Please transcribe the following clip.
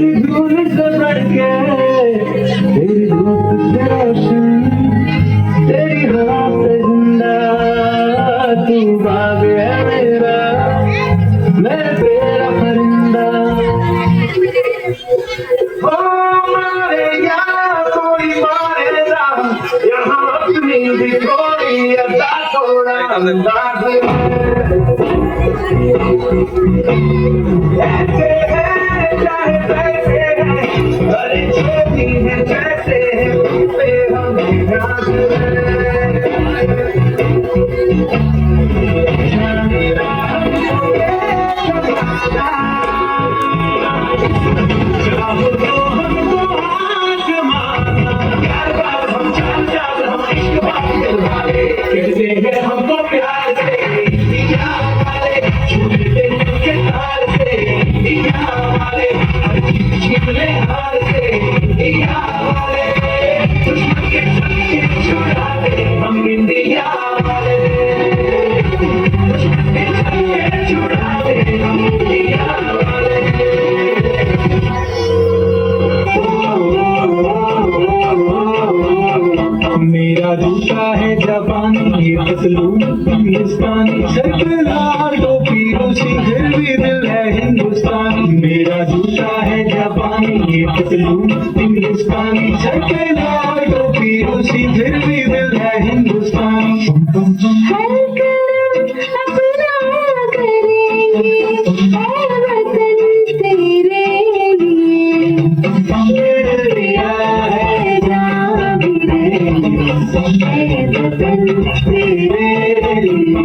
तेरी धूल से बढ़के, तेरी धूप से रोशन, तेरी हवा से जिंदा, तू बाग है मेरा, मैं तेरा परिंदा। ओ मारे या कोई मारेगा, यहाँ अपनी भी कोई अदा थोड़ा अंदाज ऐसे है चाहे कैसे है, अरे जो भी है जैसे है उस पे हम नाज हमको प्यार से दिया वाले छूटे के तार से दिया वाले छिपले हार से दिया वाले दुश्मन के छक्के छुड़ा दे हम इंडिया वाले दुश्मन के छक्के छुड़ा दे हम इंडिया वाले। मेरा जूता है जापानी, ये पतलून हिंदुस्तानी, शर्कदार टोपी रूसी, फिर भी दिल है हिंदुस्तानी। मेरा जूता है जापानी, ये पतलून हिंदुस्तानी, शर्कदार टोपी रूसी, फिर भी दिल है हिंदुस्तानी। हर करम अपना करेंगे, ऐ वतन तेरे लिए, दिया है जान भी ऐ वतन तेरे लिए।